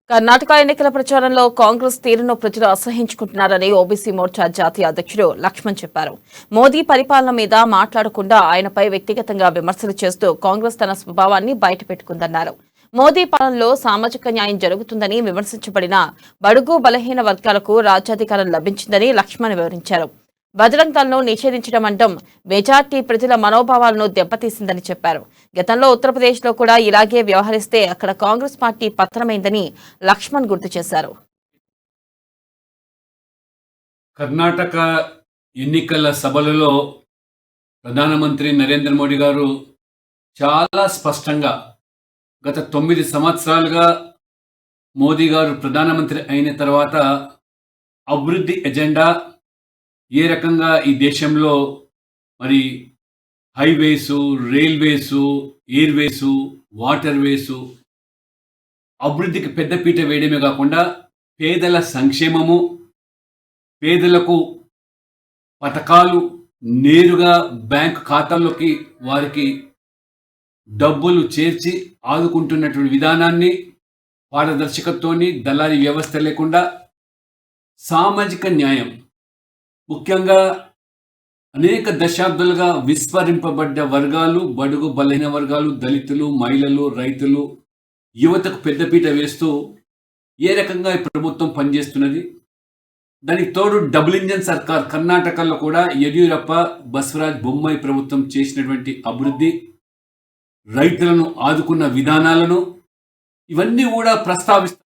కర్ణాటక ఎన్నికల ప్రచారంలో కాంగ్రెస్ తీరును ప్రజలు అసహించుకుంటున్నారని ఓబీసీ మోర్చా జాతీయ అధ్యక్షుడు లక్ష్మణ్ చెప్పారు. మోదీ పరిపాలన మీద మాట్లాడకుండా ఆయనపై వ్యక్తిగతంగా విమర్శలు చేస్తూ కాంగ్రెస్ తన స్వభావాన్ని బయటపెట్టుకుందన్నారు. మోదీ పాలనలో సామాజిక న్యాయం జరుగుతుందని విమర్శించబడిన బడుగు బలహీన వర్గాలకు రాజ్యాధికారం లభించిందని లక్ష్మణ్ వివరించారు. బజరంగ్ దళ్ను నిషేధించడం అంటం మెజార్టీ ప్రజల మనోభావాలను దెబ్బతీసిందని చెప్పారు. గతంలో ఉత్తరప్రదేశ్లో కూడా ఇలాగే వ్యవహరిస్తే అక్కడ కాంగ్రెస్ పార్టీ పతనమైందని లక్ష్మణ్ గుర్తు చేశారు. కర్ణాటక ఎన్నికల సభలలో ప్రధానమంత్రి నరేంద్ర మోడీ గారు చాలా స్పష్టంగా గత 9 సంవత్సరాలుగా మోదీ గారు ప్రధానమంత్రి అయిన తర్వాత అభివృద్ధి ఎజెండా ఏ రకంగా ఈ దేశంలో మరి హైవేసు, రైల్వేసు, ఎయిర్వేసు, వాటర్ వేసు అభివృద్ధికి పెద్దపీట వేయడమే కాకుండా పేదల సంక్షేమము, పేదలకు పథకాలు నేరుగా బ్యాంక్ ఖాతాల్లోకి వారికి డబ్బులు చేర్చి ఆదుకుంటున్నటువంటి విధానాన్ని, పారదర్శకతతోని దళారీ వ్యవస్థ లేకుండా సామాజిక న్యాయం, ముఖ్యంగా అనేక దశాబ్దాలుగా విస్మరింపబడ్డ వర్గాలు, బడుగు బలహీన వర్గాలు, దళితులు, మహిళలు, రైతులు, యువతకు పెద్దపీట వేస్తూ ఏ రకంగా ఈ ప్రభుత్వం పనిచేస్తున్నది. దానికి తోడు డబుల్ ఇంజన్ సర్కార్ కర్ణాటకలో కూడా యడ్యూరప్ప, బసవరాజ్ బొమ్మాయి ప్రభుత్వం చేసినటువంటి అభివృద్ధి, రైతులను ఆదుకున్న విధానాలను ఇవన్నీ కూడా ప్రస్తావిస్తారు.